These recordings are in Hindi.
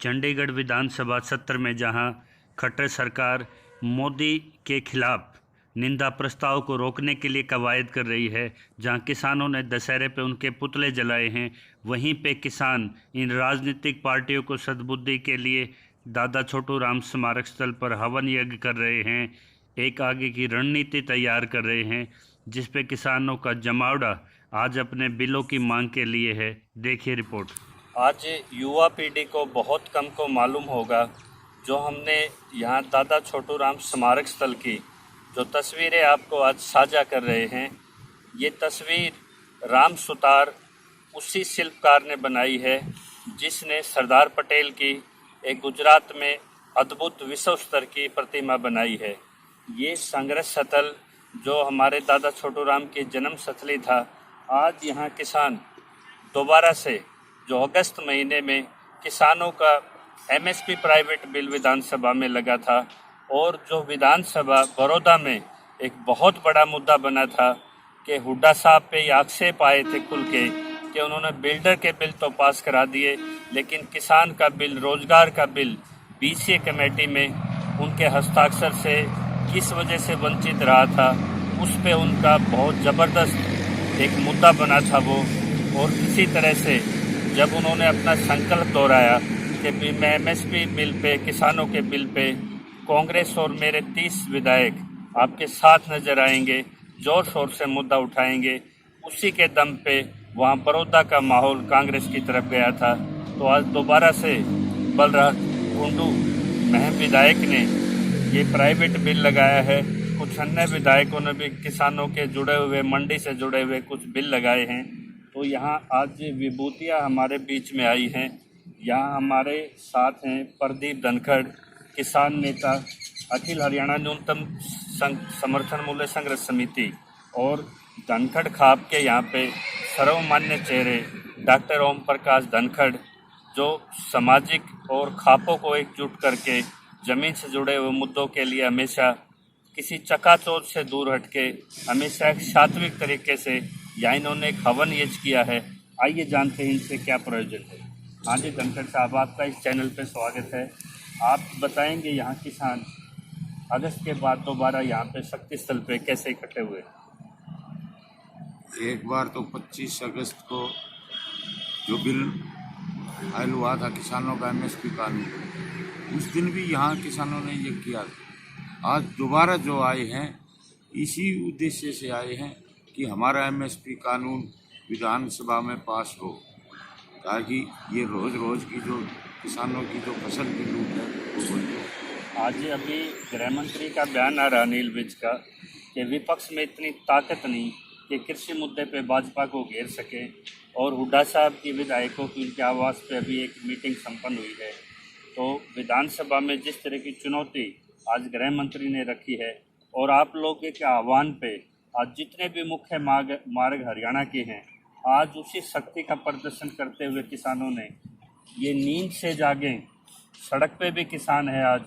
चंडीगढ़ विधानसभा सत्र में जहां खट्टर सरकार मोदी के खिलाफ निंदा प्रस्ताव को रोकने के लिए कवायद कर रही है, जहां किसानों ने दशहरे पे उनके पुतले जलाए हैं, वहीं पे किसान इन राजनीतिक पार्टियों को सद्बुद्धि के लिए दादा छोटू राम स्मारक स्थल पर हवन यज्ञ कर रहे हैं, एक आगे की रणनीति तैयार कर रहे हैं, जिस पे किसानों का जमावड़ा आज अपने बिलों की मांग के लिए है। देखिए रिपोर्ट। आज युवा पीढ़ी को बहुत कम को मालूम होगा जो हमने यहाँ दादा छोटू राम स्मारक स्थल की जो तस्वीरें आपको आज साझा कर रहे हैं। ये तस्वीर राम सुतार उसी शिल्पकार ने बनाई है जिसने सरदार पटेल की एक गुजरात में अद्भुत विश्व स्तर की प्रतिमा बनाई है। ये संघर्ष स्थल जो हमारे दादा छोटू राम की जन्म स्थली था, आज यहाँ किसान दोबारा से जो अगस्त महीने में किसानों का एमएसपी प्राइवेट बिल विधानसभा में लगा था और जो विधानसभा बड़ौदा में एक बहुत बड़ा मुद्दा बना था कि हुड्डा साहब पे ये आक्षेप आए थे खुल के कि उन्होंने बिल्डर के बिल तो पास करा दिए, लेकिन किसान का बिल, रोजगार का बिल बीसीए कमेटी में उनके हस्ताक्षर से किस वजह से वंचित रहा था, उस पे उनका बहुत ज़बरदस्त एक मुद्दा बना था वो। और इसी तरह से जब उन्होंने अपना संकल्प दोहराया कि मैं एमएसपी बिल पे, किसानों के बिल पे कांग्रेस और मेरे 30 विधायक आपके साथ नजर आएंगे, जोर शोर से मुद्दा उठाएंगे, उसी के दम पे वहाँ बड़ौदा का माहौल कांग्रेस की तरफ गया था। तो आज दोबारा से बलराज कुंडू महम विधायक ने ये प्राइवेट बिल लगाया है। कुछ अन्य विधायकों ने भी किसानों के जुड़े हुए, मंडी से जुड़े हुए कुछ बिल लगाए हैं। तो यहाँ आज विभूतियाँ हमारे बीच में आई हैं। यहाँ हमारे साथ हैं प्रदीप धनखड़, किसान नेता, अखिल हरियाणा न्यूनतम समर्थन मूल्य संघर्ष समिति, और धनखड़ खाप के यहाँ पे सर्वमान्य चेहरे डॉक्टर ओम प्रकाश धनखड़, जो सामाजिक और खापों को एकजुट करके ज़मीन से जुड़े हुए मुद्दों के लिए हमेशा किसी चकाचौंध से दूर हटके हमेशा एक सात्विक तरीके से यहाँ इन्होंने एक हवन यज्ञ किया है। आइए जानते हैं इनसे क्या प्रयोजन है। हाँ जी धनखड़ साहब, आपका इस चैनल पे स्वागत है। आप बताएंगे यहाँ किसान अगस्त के बाद दोबारा यहाँ पे शक्ति स्थल पे कैसे इकट्ठे हुए? एक बार तो 25 अगस्त को जो बिल फाइल हुआ था किसानों का एमएसपी कानून, उस दिन भी यहाँ किसानों ने ये किया। आज दोबारा जो आए हैं इसी उद्देश्य से आए हैं कि हमारा एमएसपी कानून विधानसभा में पास हो, ताकि ये रोज़ रोज़ की जो किसानों की जो फसल की लूट है वो बंद हो। आज अभी गृह मंत्री का बयान आ रहा अनिल विज का कि विपक्ष में इतनी ताकत नहीं कि कृषि मुद्दे पे भाजपा को घेर सके, और हुड्डा साहब की विधायकों की उनके आवास पे अभी एक मीटिंग संपन्न हुई है। तो विधानसभा में जिस तरह की चुनौती आज गृह मंत्री ने रखी है और आप लोगों के आह्वान पे आज जितने भी मुख्य मार्ग हरियाणा के हैं, आज उसी शक्ति का प्रदर्शन करते हुए किसानों ने ये नींद से जागे। सड़क पे भी किसान है। आज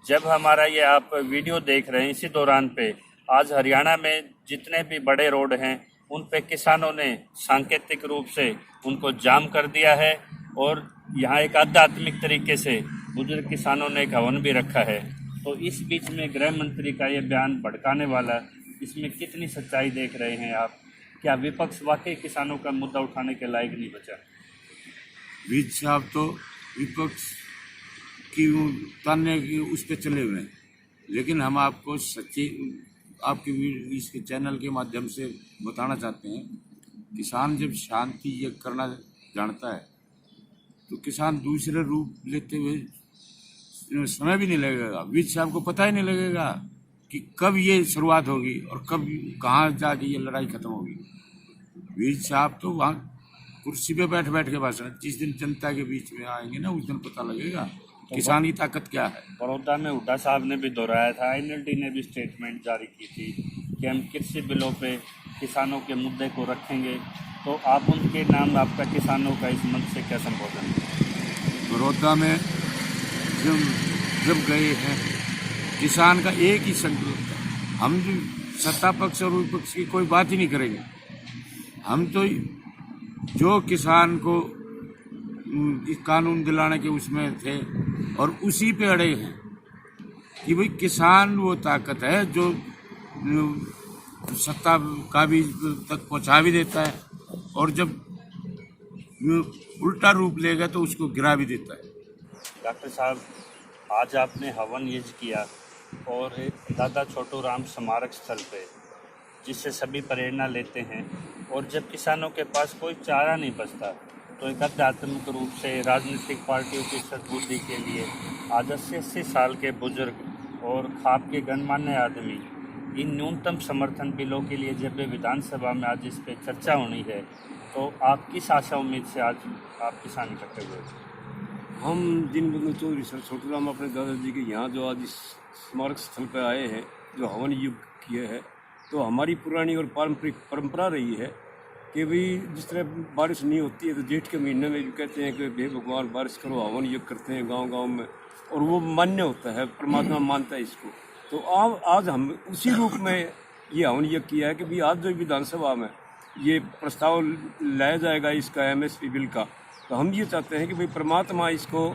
जब हमारा ये आप वीडियो देख रहे हैं इसी दौरान पे आज हरियाणा में जितने भी बड़े रोड हैं उन पे किसानों ने सांकेतिक रूप से उनको जाम कर दिया है, और यहाँ एक आध्यात्मिक तरीके से बुजुर्ग किसानों ने एक हवन भी रखा है। तो इस बीच में गृह मंत्री का ये बयान भड़काने वाला, इसमें कितनी सच्चाई देख रहे हैं आप? क्या विपक्ष वाकई किसानों का मुद्दा उठाने के लायक नहीं बचा? विज साहब तो विपक्ष की ताने की उस पर चले हुए हैं, लेकिन हम आपको सच्ची आपके इसके चैनल के माध्यम से बताना चाहते हैं, किसान जब शांति ये करना जानता है तो किसान दूसरे रूप लेते हुए समय भी नहीं लगेगा। विज साहब को पता ही नहीं लगेगा कि कब ये शुरुआत होगी और कब कहाँ जाके ये लड़ाई खत्म होगी। विज साहब तो वहाँ कुर्सी पे बैठ बैठ के भाषण, जिस दिन जनता के बीच में आएंगे ना उस दिन पता लगेगा किसान की ताकत क्या है। बड़ौदा में हुड्डा साहब ने भी दोहराया था, एनएलडी ने भी स्टेटमेंट जारी की थी कि हम कृषि बिलों पे किसानों के मुद्दे को रखेंगे। तो आप उनके नाम, आपका किसानों का इस मंच से क्या संबोधन? बड़ौदा में जब गए हैं किसान का एक ही संकल्प है, हम सत्ता पक्ष और विपक्ष की कोई बात ही नहीं करेंगे। हम तो जो किसान को इस कानून दिलाने के उसमें थे और उसी पे अड़े हैं कि भाई किसान वो ताकत है जो सत्ता काबिज तक पहुंचा भी देता है और जब उल्टा रूप लेगा तो उसको गिरा भी देता है। डॉक्टर साहब, आज आपने हवन यज्ञ किया और दादा छोटू राम स्मारक स्थल पे, जिससे सभी प्रेरणा लेते हैं, और जब किसानों के पास कोई चारा नहीं बचता तो एक आध्यात्मिक रूप से राजनीतिक पार्टियों की सद्बुद्धि के लिए आज 80-80 साल के बुजुर्ग और खाप के गणमान्य आदमी इन न्यूनतम समर्थन बिलों के लिए जब वे विधानसभा में आज इस पर चर्चा होनी है, तो आप किस आशा उम्मीद से आज आप किसान इकट्ठे हुए? हम दीनबंधु चौधरी सर छोटू राम अपने दादाजी के यहाँ जो आज इस स्मारक स्थल पर आए हैं, जो हवन युग किए हैं, तो हमारी पुरानी और पारंपरिक परंपरा रही है कि भाई जिस तरह बारिश नहीं होती है तो जेठ के महीने में भी कहते हैं कि हे भगवान बारिश करो, हवन युग करते हैं गांव-गांव में, और वो मान्य होता है, परमात्मा मानता है इसको। तो आज हम उसी रूप में ये हवन यज्ञ किया है कि भाई आज जो विधानसभा में ये प्रस्ताव लाया जाएगा इसका MSP बिल का, तो हम ये चाहते हैं कि भाई परमात्मा इसको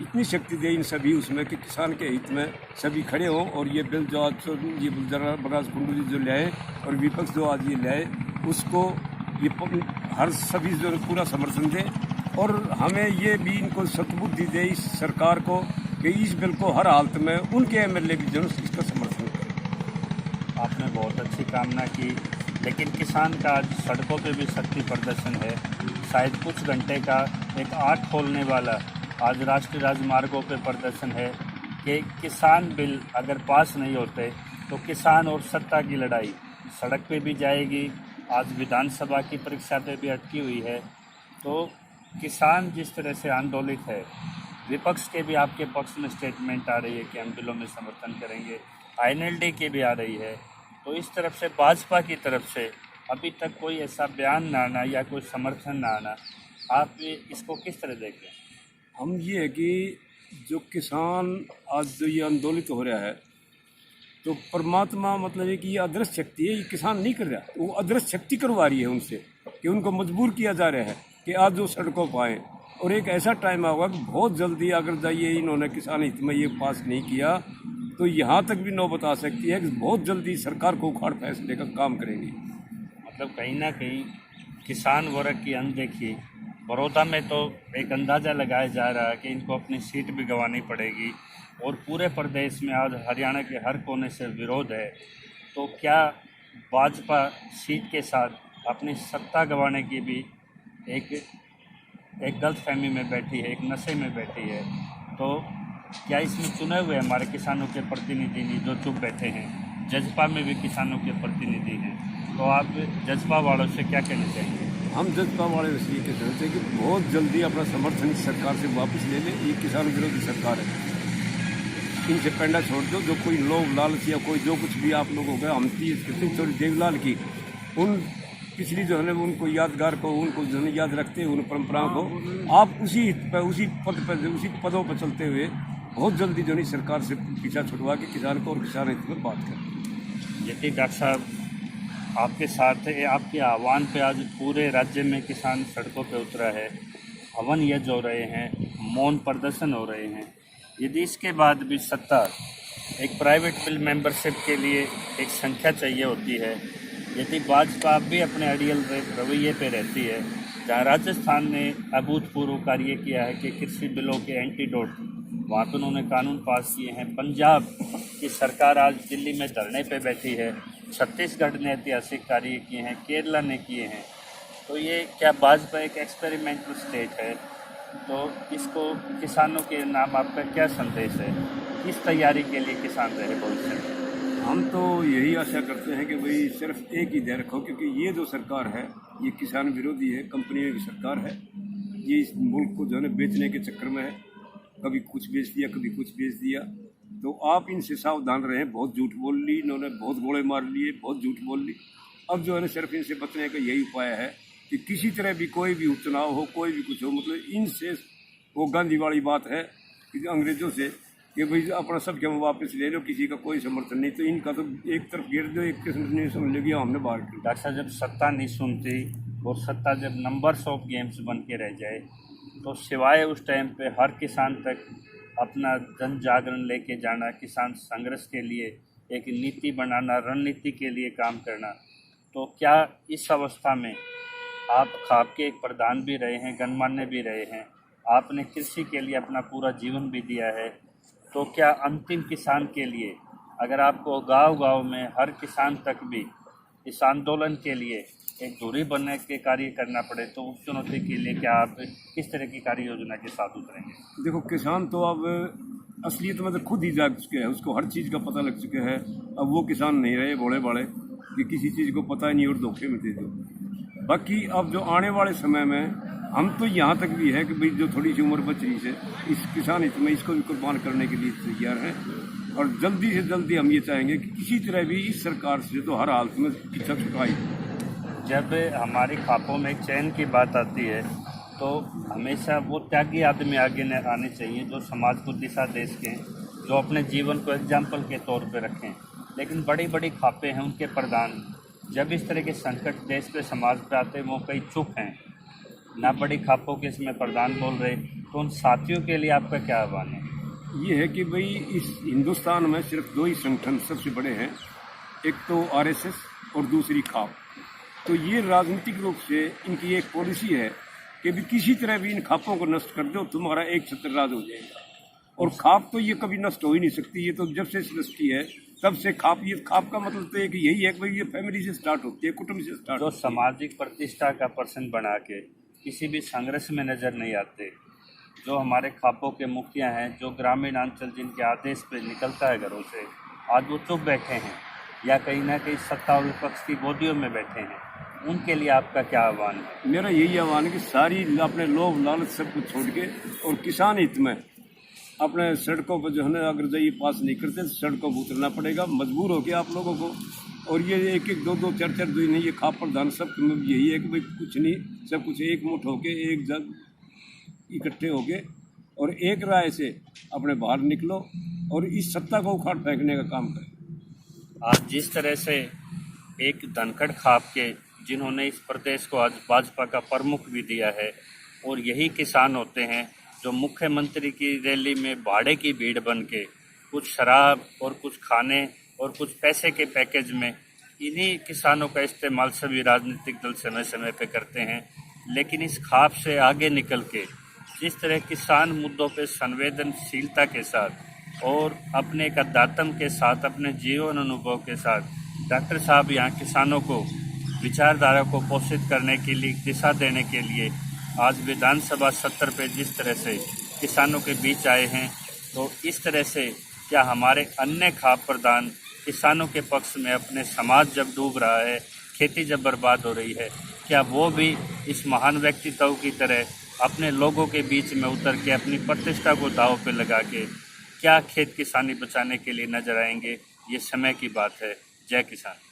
इतनी शक्ति दे इन सभी उसमें कि किसान के हित में सभी खड़े हों, और ये बिल जो आज ये बलराज कुंडू जी जो लाए और विपक्ष जो आज ये लाए उसको ये हर सभी जो पूरा समर्थन दे, और हमें ये भी इनको सद्बुद्धि दे इस सरकार को कि इस बिल को हर हालत में उनके MLA भी जरूर इसका समर्थन करें। आपने बहुत अच्छी कामना की, लेकिन किसान का आज सड़कों पे भी शक्ति प्रदर्शन है। शायद कुछ घंटे का एक आग खोलने वाला आज राष्ट्रीय राजमार्गों पे प्रदर्शन है कि किसान बिल अगर पास नहीं होते तो किसान और सत्ता की लड़ाई सड़क पे भी जाएगी। आज विधानसभा की परीक्षा पे भी अटकी हुई है। तो किसान जिस तरह से आंदोलित है, विपक्ष के भी आपके पक्ष में स्टेटमेंट आ रही है कि हम बिलों में समर्थन करेंगे, INLD की भी आ रही है, तो इस तरफ से भाजपा की तरफ से अभी तक कोई ऐसा बयान ना आना या कोई समर्थन ना आना, आप इसको किस तरह देखें? हम ये है कि जो किसान आज जो ये आंदोलित हो रहा है, तो परमात्मा मतलब है कि ये अदृश्य शक्ति है, ये किसान नहीं कर रहा, वो अदृश्य शक्ति करवा रही है उनसे कि उनको मजबूर किया जा रहा है कि आज वो सड़कों पर आए। और एक ऐसा टाइम आएगा कि बहुत जल्दी अगर जाइए इन्होंने किसान हित में ये पास नहीं किया तो यहाँ तक भी नौबत आ सकती है कि बहुत जल्दी सरकार को उखाड़ फैसले का काम करेंगे। मतलब कहीं ना कहीं किसान वर्ग की अनदेखी, बड़ौदा में तो एक अंदाज़ा लगाया जा रहा है कि इनको अपनी सीट भी गंवानी पड़ेगी, और पूरे प्रदेश में आज हरियाणा के हर कोने से विरोध है। तो क्या भाजपा सीट के साथ अपनी सत्ता गंवाने की भी एक गलतफहमी में बैठी है, एक नशे में बैठी है? तो क्या इसमें चुने हुए हमारे किसानों के प्रतिनिधि नहीं जो चुप बैठे हैं? जजपा में भी किसानों के प्रतिनिधि हैं, तो आप जजपा वालों से क्या कहना चाहेंगे? हम जजपा वाले ये कहते हैं कि बहुत जल्दी अपना समर्थन इस सरकार से वापस ले लें। ये किसान विरोधी सरकार है, इनसे पेंडा छोड़ दो। जो कोई लोभ लालच या कोई जो कुछ भी आप लोगों का हम चीज़ करते हैं, थोड़ी देवलाल की उन पिछली जो है ना उनको यादगार को उनको जो है याद रखते हैं, उन परंपराओं को आप उसी पर उसी पदों पर चलते हुए बहुत जल्दी जो नहीं सरकार से पीछा छुड़वा के किसान को और किसान हित में बात करें। यदि डॉक्टर साहब आपके साथ है, आपके आह्वान पे आज पूरे राज्य में किसान सड़कों पे उतरा है, हवन यज्ञ हो रहे हैं, मौन प्रदर्शन हो रहे हैं, यदि इसके बाद भी सत्ता एक प्राइवेट बिल मेंबरशिप के लिए एक संख्या चाहिए होती है, यदि भाजपा भी अपने अड़ियल रवैये पे रहती है, जहाँ राजस्थान ने अभूतपूर्व कार्य किया है कि कृषि बिलों के एंटीडोट वहाँ पर उन्होंने कानून पास किए हैं, पंजाब की सरकार आज दिल्ली में धरने पे बैठी है, छत्तीसगढ़ ने ऐतिहासिक कार्य किए हैं, केरला ने किए हैं, तो ये क्या भाजपा एक एक्सपेरिमेंटल स्टेट है? तो इसको किसानों के नाम आपका क्या संदेश है? किस तैयारी के लिए किसान रहे भविष्य में? हम तो यही आशा करते हैं कि भाई सिर्फ एक ही ध्यान रखो, क्योंकि ये जो सरकार है ये किसान विरोधी है, कंपनियों की सरकार है। ये इस मुल्क को जो है बेचने के चक्कर में है, कभी कुछ बेच दिया कभी कुछ बेच दिया। तो आप इनसे सावधान रहें। बहुत झूठ बोल ली इन्होंने, बहुत गोले मार लिए, बहुत झूठ बोल ली। अब जो है ना सिर्फ इनसे बचने का यही उपाय है कि किसी तरह भी कोई भी उपचुनाव हो, कोई भी कुछ हो, मतलब इनसे वो गांधी वाली बात है कि अंग्रेजों से कि भाई अपना सब जमा वापस ले लो, किसी का कोई समर्थन नहीं। तो इनका तो एक तरफ गिर दो, एक किस्म नहीं समझ लेगी हमने बाहर की। डॉक्टर साहब, जब सत्ता नहीं सुनती और सत्ता जब नंबर्स ऑफ गेम्स बन के रह जाए, तो सिवाय उस टाइम पे हर किसान तक अपना जन जागरण लेके जाना, किसान संघर्ष के लिए एक नीति बनाना, रणनीति के लिए काम करना, तो क्या इस अवस्था में आप खाप के एक प्रधान भी रहे हैं, गणमान्य भी रहे हैं, आपने कृषि के लिए अपना पूरा जीवन भी दिया है, तो क्या अंतिम किसान के लिए अगर आपको गांव-गांव में हर किसान तक भी इस आंदोलन के लिए एक दूरी बनने के कार्य करना पड़े, तो उस चुनौती के लिए क्या आप किस तरह की कार्य योजना के साथ उतरेंगे? देखो, किसान तो अब असलियत में तो खुद ही जाग चुके हैं, उसको हर चीज़ का पता लग चुका है। अब वो किसान नहीं रहे भोले भाले कि किसी चीज़ को पता ही नहीं और धोखे में दे दो। बाकी अब जो आने वाले समय में हम तो यहाँ तक भी है कि भाई जो थोड़ी सी उम्र बच रही है इस किसान हित में इसको भी कुर्बान करने के लिए तैयार हैं, और जल्दी से जल्दी हम ये चाहेंगे कि किसी तरह भी इस सरकार से तो हर हालत में पीछा छुड़ाई। जब हमारी खापों में चयन की बात आती है तो हमेशा वो त्यागी आदमी आगे आने चाहिए जो समाज को दिशा दे सकें, जो अपने जीवन को एग्जाम्पल के तौर पे रखें। लेकिन बड़ी बड़ी खापें हैं, उनके प्रधान जब इस तरह के संकट देश पे समाज पे आते हैं वो कई चुप हैं, ना बड़ी खापों के इसमें प्रधान बोल रहे, तो उन साथियों के लिए आपका क्या आह्वान है? ये है कि भाई इस हिंदुस्तान में सिर्फ दो ही संगठन सबसे बड़े हैं, एक तो आरएसएस और दूसरी खाप। तो ये राजनीतिक रूप से इनकी एक पॉलिसी है कि भी किसी तरह भी इन खापों को नष्ट कर दो, तुम्हारा एक छत्र राज हो जाएगा। और खाप तो ये कभी नष्ट हो ही नहीं सकती, ये तो जब से सृष्टि है तब से खाप, ये खाप का मतलब तो एक यही है कि भाई ये फैमिली से स्टार्ट होती है, कुटुंब से स्टार्ट जो होती है। सामाजिक प्रतिष्ठा का प्रश्न बना के किसी भी संघर्ष में नज़र नहीं आते, जो हमारे खापों के मुखिया हैं, जो ग्रामीण अंचल जिनके आदेश पे निकलता है घरों से, आज वो चुप बैठे हैं या कहीं ना कहीं सत्ता और विपक्ष की गोदियों में बैठे हैं, उनके लिए आपका क्या आह्वान है? मेरा यही आह्वान है कि सारी अपने लोभ लालच सब कुछ छोड़ के और किसान हित में अपने सड़कों पर जो है ना, अगर ये पास नहीं करते तो सड़कों पर उतरना पड़ेगा मजबूर होके आप लोगों को। और ये एक एक दो दो चार चार दो नहीं, ये खाप प्रधान सब यही है कि भाई कुछ नहीं, सब कुछ एक मुठ होके एक जग इकट्ठे होके और एक राय से अपने बाहर निकलो और इस सत्ता को उखाड़ फेंकने का काम करें। आज जिस तरह से एक धनखड़ खाप के जिन्होंने इस प्रदेश को आज भाजपा का प्रमुख भी दिया है, और यही किसान होते हैं जो मुख्यमंत्री की रैली में भाड़े की भीड़ बन के कुछ शराब और कुछ खाने और कुछ पैसे के पैकेज में इन्हीं किसानों का इस्तेमाल सभी राजनीतिक दल समय समय पे करते हैं। लेकिन इस खाप से आगे निकल के जिस तरह किसान मुद्दों पे संवेदनशीलता के साथ और अपने एक अध्यात्म के साथ, अपने जीवन अनुभव के साथ डॉक्टर साहब यहाँ किसानों को विचारधारा को पोषित करने के लिए, दिशा देने के लिए आज विधानसभा सत्र पे जिस तरह से किसानों के बीच आए हैं, तो इस तरह से क्या हमारे अन्य खाप प्रधान किसानों के पक्ष में, अपने समाज जब डूब रहा है, खेती जब बर्बाद हो रही है, क्या वो भी इस महान व्यक्तित्व की तरह अपने लोगों के बीच में उतर के अपनी प्रतिष्ठा को दांव पे लगा के क्या खेत किसानी बचाने के लिए नजर आएंगे? ये समय की बात है। जय किसान।